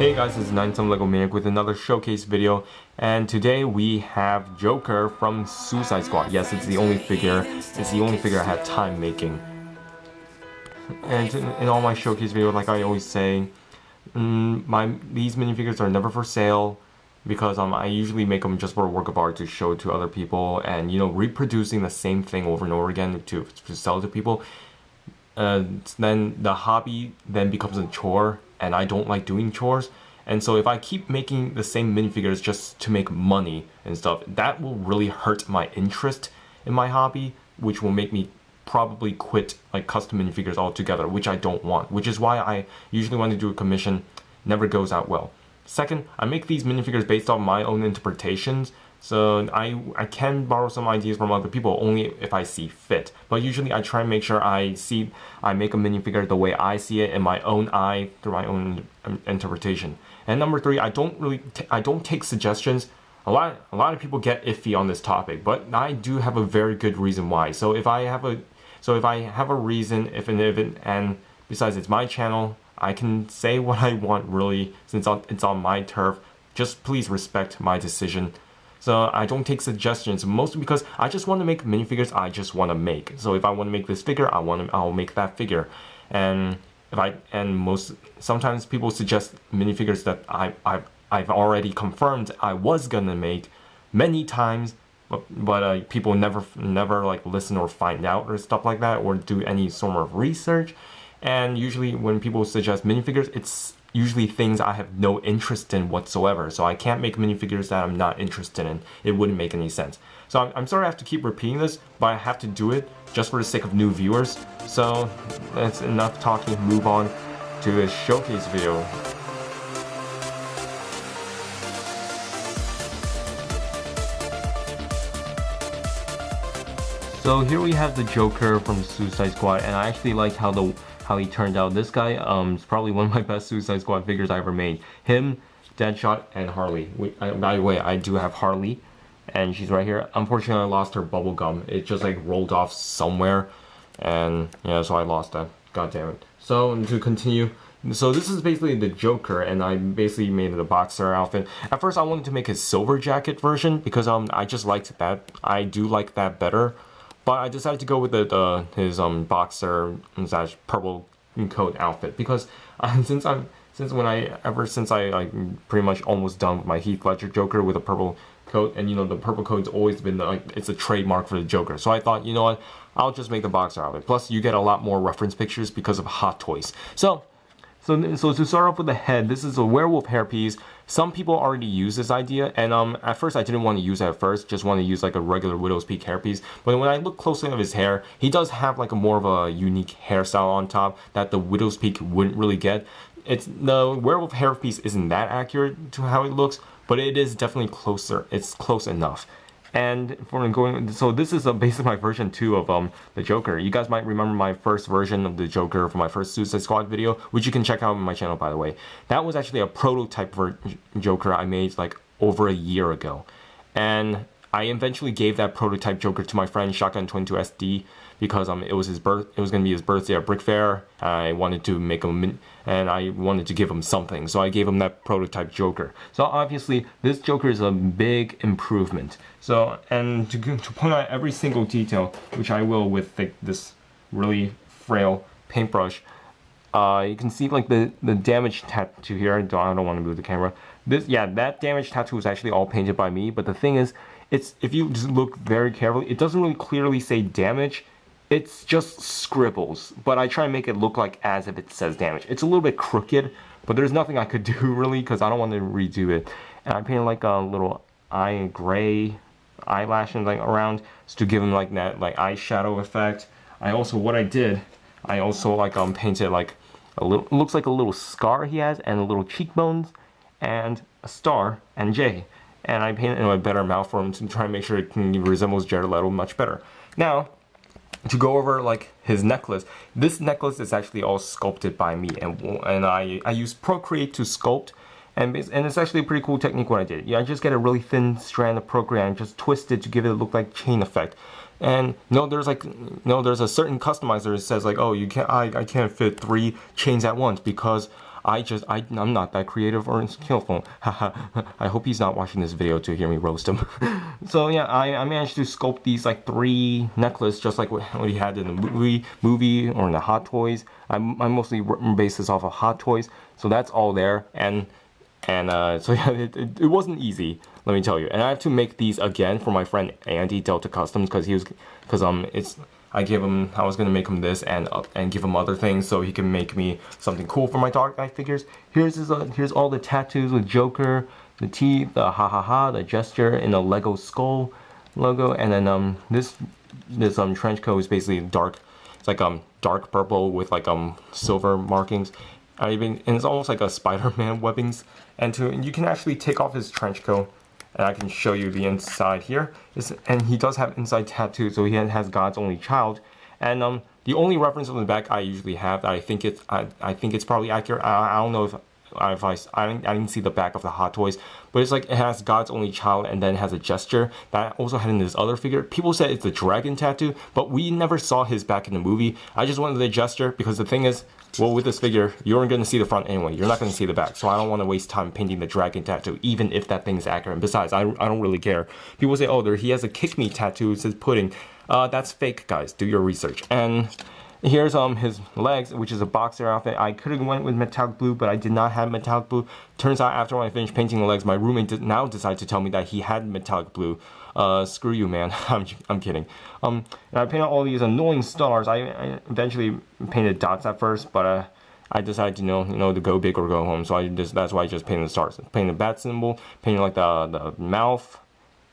Hey guys, it's 9 Lego Maniac with another showcase video, and today we have Joker from Suicide Squad. Yes, it's the only figure I had time making. And in all my showcase videos, like I always say, these minifigures are never for sale because I usually make them just for a work of art to show to other people, and reproducing the same thing over and over again to sell to people. Then the hobby then becomes a chore, and I don't like doing chores. And so if I keep making the same minifigures just to make money and stuff, that will really hurt my interest in my hobby, which will make me probably quit like custom minifigures altogether, which I don't want, which is why I usually want to do a commission. Never goes out well. Second, I make these minifigures based on my own interpretations, so I can borrow some ideas from other people only if I see fit. But usually I try and make sure I make a minifigure the way I see it in my own eye through my own interpretation. And number three, I don't take suggestions. A lot of people get iffy on this topic, but I do have a very good reason why. So if I have a reason, and besides it's my channel, I can say what I want really, since it's on my turf. Just please respect my decision. So I don't take suggestions, mostly because I just want to make minifigures I just want to make. So if I want to make this figure, I'll make that figure. And sometimes people suggest minifigures that I've already confirmed I was gonna make many times, but people never like listen or find out or stuff like that, or do any sort of research. And usually when people suggest minifigures, it's usually things I have no interest in whatsoever. So I can't make minifigures that I'm not interested in. It wouldn't make any sense. So I'm sorry I have to keep repeating this, but I have to do it just for the sake of new viewers. So that's enough talking. Move on to the showcase video. So here we have the Joker from Suicide Squad, and I actually like how he turned out. This guy is probably one of my best Suicide Squad figures I ever made. Him, Deadshot, and Harley. By the way, I do have Harley, and she's right here. Unfortunately, I lost her bubble gum. It just like rolled off somewhere, and yeah, so I lost that. God damn it. So to continue. So this is basically the Joker, and I basically made it a boxer outfit. At first I wanted to make his silver jacket version because I just liked that. I do like that better. But I decided to go with his boxer / purple coat outfit because since I like pretty much almost done with my Heath Ledger Joker with a purple coat, and the purple coat's always been like it's a trademark for the Joker. So I thought, what, I'll just make the boxer outfit. Plus you get a lot more reference pictures because of Hot Toys. So to start off with the head, this is a werewolf hairpiece. Some people already use this idea, and at first I didn't want to use it at first, just want to use like a regular Widow's Peak hairpiece. But when I look closely at his hair, he does have like a more of a unique hairstyle on top that the Widow's Peak wouldn't really get. The werewolf hairpiece isn't that accurate to how it looks, but it is definitely closer. It's close enough. And so this is basically my version 2 of the Joker. You guys might remember my first version of the Joker from my first Suicide Squad video, which you can check out on my channel, by the way. That was actually a prototype Joker I made like over a year ago, and I eventually gave that prototype Joker to my friend Shotgun22SD because it was gonna be his birthday at Brick Fair. I wanted to make him, and I wanted to give him something, so I gave him that prototype Joker. So obviously this Joker is a big improvement. So, and to point out every single detail, which I will with this really frail paintbrush, you can see like the damage tattoo here. I don't want to move the camera. That damage tattoo was actually all painted by me. But the thing is, if you just look very carefully, it doesn't really clearly say damage. It's just scribbles, but I try and make it look like as if it says damage. It's a little bit crooked, but there's nothing I could do really because I don't want to redo it. And I painted like a little gray eyelashes like around just to give him like that like eyeshadow effect. I also like painted like a little, looks like a little scar he has, and a little cheekbones, and a star and J. And I painted a better mouth for him to try and make sure it resembles Jared Leto much better. Now, to go over like his necklace, this necklace is actually all sculpted by me, and I use Procreate to sculpt, and it's actually a pretty cool technique what I did. I just get a really thin strand of Procreate and just twist it to give it a look like chain effect. And there's a certain customizer that says like, oh, I can't fit 3 chains at once because I'm not that creative or skillful. I hope he's not watching this video to hear me roast him. So yeah, I managed to sculpt these like 3 necklaces, just like what he had in the movie or in the Hot Toys. I mostly base this off of Hot Toys, so that's all there. And so yeah, it wasn't easy, let me tell you. And I have to make these again for my friend Andy Delta Customs, because I was gonna make him this and give him other things so he can make me something cool for my Dark Knight figures. Here's all the tattoos with Joker, the teeth, the ha ha ha, the gesture, and the Lego skull logo. And then this trench coat is basically dark. It's like dark purple with like silver markings. And it's almost like a Spider-Man webbings. And you can actually take off his trench coat, and I can show you the inside here. And he does have inside tattoos, so he has God's only child. And the only reference on the back I usually have that I think it's probably accurate. I don't know if I didn't see the back of the Hot Toys, but it's like it has God's only child and then has a gesture that I also had in this other figure. People said it's a dragon tattoo, but we never saw his back in the movie. I just wanted the gesture because the thing is, well, with this figure, you aren't going to see the front anyway. You're not going to see the back, so I don't want to waste time painting the dragon tattoo, even if that thing is accurate. And besides, I don't really care. People say, oh, he has a kick me tattoo. It says pudding. That's fake, guys. Do your research. And here's his legs, which is a boxer outfit. I could have went with metallic blue, but I did not have metallic blue. Turns out after I finished painting the legs, my roommate now decided to tell me that he had metallic blue. Screw you, man. I'm kidding. And I painted all these annoying stars. I eventually painted dots at first, but I decided to to go big or go home. So that's why I just painted the stars. Painted the bat symbol. Painted like the mouth.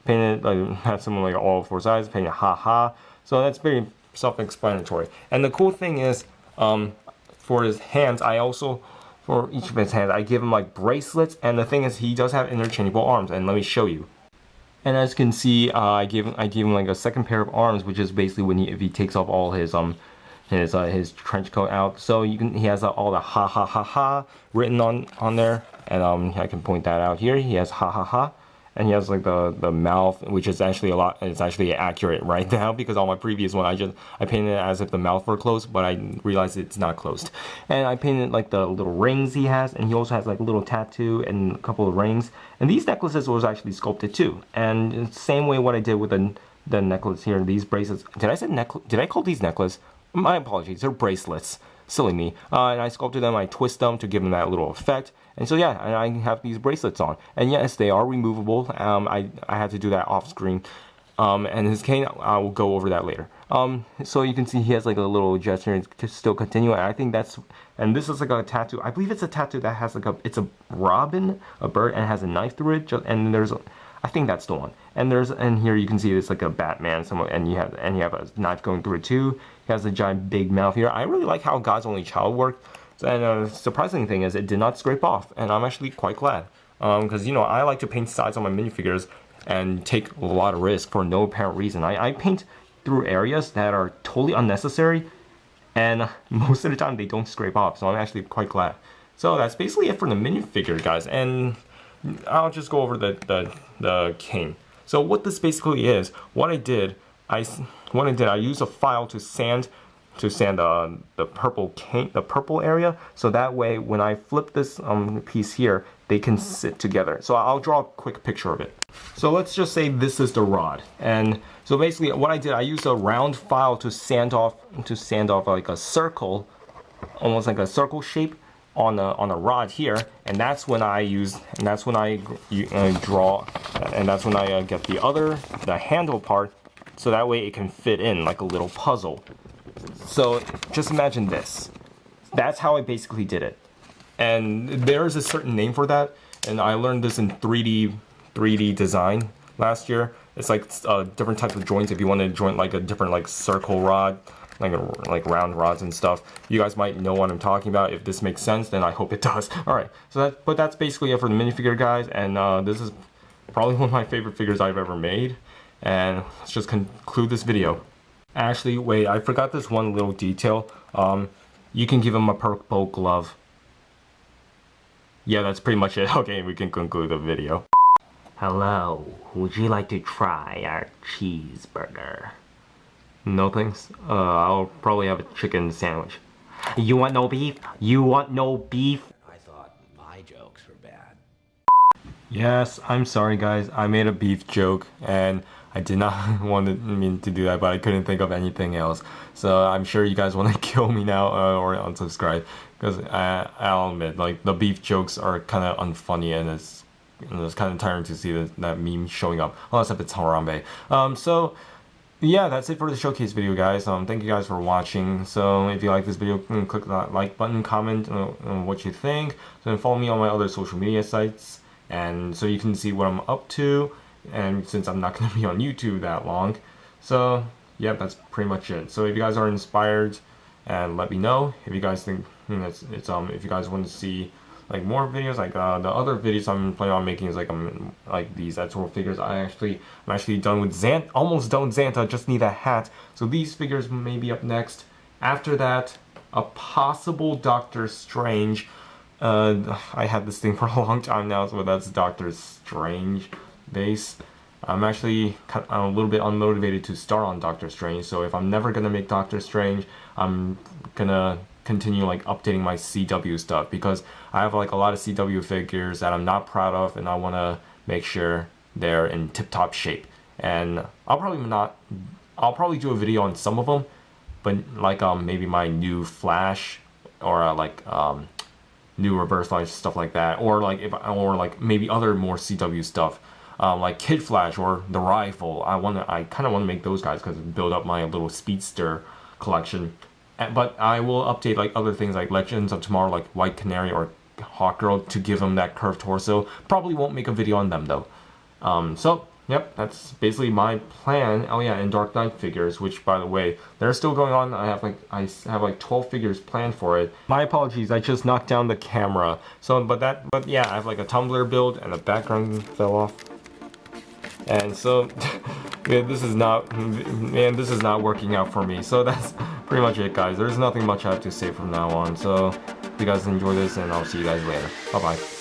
Painted like that symbol like all 4 sides. Painted ha ha. So that's very self-explanatory. And the cool thing is, for his hands, for each of his hands, I give him like bracelets. And the thing is, he does have interchangeable arms. And let me show you. And as you can see, I gave him like a second pair of arms, which is basically if he takes off all his his trench coat out. So he has all the ha ha ha ha written on there, and I can point that out here. He has ha ha ha, and he has like the mouth, which is actually it's actually accurate right now, because on my previous one I painted it as if the mouth were closed, but I realized it's not closed. And I painted like the little rings he has, and he also has like a little tattoo and a couple of rings. And these necklaces was actually sculpted too. And same way what I did with the necklace here, these bracelets. Did I call these necklace? My apologies, they're bracelets. Silly me. And I sculpted them, I twist them to give them that little effect. And so yeah, and I have these bracelets on. And yes, they are removable. I had to do that off screen. And his cane, I will go over that later. So you can see he has like a little gesture to still continue. And I think and this is like a tattoo. I believe it's a tattoo that has like it's a robin, a bird, and it has a knife through it. And I think that's the one. And here you can see it's like a Batman, and you have a knife going through it too. He has a giant big mouth here. I really like how God's only child worked. And surprising thing is, it did not scrape off, and I'm actually quite glad. Because I like to paint sides on my minifigures and take a lot of risk for no apparent reason. I paint through areas that are totally unnecessary, and most of the time they don't scrape off, so I'm actually quite glad. So that's basically it for the minifigure, guys, and I'll just go over the cane. So what this basically is, what I did, I used a file to sand the purple cane, the purple area, so that way when I flip this piece here, they can sit together. So I'll draw a quick picture of it. So let's just say this is the rod, and so basically what I did, I used a round file to sand off like a circle, almost like a circle shape on a rod here, and that's when I draw, and that's when I get the handle part, so that way it can fit in like a little puzzle. So just imagine this. That's how I basically did it. And there is a certain name for that, and I learned this in 3D design last year. It's like different types of joints. If you want to joint like a different like circle rod, like round rods and stuff, you guys might know what I'm talking about. If this makes sense, then I hope it does. All right, so that's basically it for the minifigure, guys. And this is probably one of my favorite figures I've ever made. And let's just conclude this video. Actually, wait, I forgot this one little detail. You can give him a purple glove. Yeah, that's pretty much it. Okay, we can conclude the video. Hello, would you like to try our cheeseburger? No thanks. I'll probably have a chicken sandwich. You want no beef? You want no beef? Yes, I'm sorry guys. I made a beef joke and I did not mean to do that, but I couldn't think of anything else. So I'm sure you guys want to kill me now or unsubscribe because I'll admit like the beef jokes are kind of unfunny and it's kind of tiring to see that meme showing up unless if it's Harambe. So yeah, that's it for the showcase video, guys. Thank you guys for watching. So if you like this video, click that like button, comment on what you think. So then follow me on my other social media sites, and so you can see what I'm up to. And since I'm not going to be on YouTube that long, so yeah, that's pretty much it. So if you guys are inspired, and let me know if you guys think if you guys want to see like more videos like the other videos I'm planning on making is like these actual figures. I'm actually done with almost done with Xanta, just need a hat. So these figures may be up next. After that, a possible Doctor Strange. I had this thing for a long time now, so that's Doctor Strange base. I'm actually a little bit unmotivated to start on Doctor Strange, so if I'm never gonna make Doctor Strange, I'm gonna continue like updating my CW stuff because I have like a lot of CW figures that I'm not proud of and I want to make sure they're in tip-top shape. And I'll probably do a video on some of them, but like maybe my new Flash or new Reverse Flash, stuff like that, or like maybe other more CW stuff. Like Kid Flash or the Rifle. I kind of want to make those guys because build up my little speedster collection. But I will update like other things like Legends of Tomorrow, like White Canary or Hawkgirl, to give them that curved torso. Probably won't make a video on them though. So yep, that's basically my plan. Oh yeah, and Dark Knight figures, which by the way, they're still going on. I have like 12 figures planned for it. My apologies, I just knocked down the camera. So but yeah, I have like a Tumblr build and the background fell off. And so yeah, this is not working out for me. So that's pretty much it, guys. There's nothing much I have to say from now on. So if you guys enjoy this, and I'll see you guys later. Bye bye.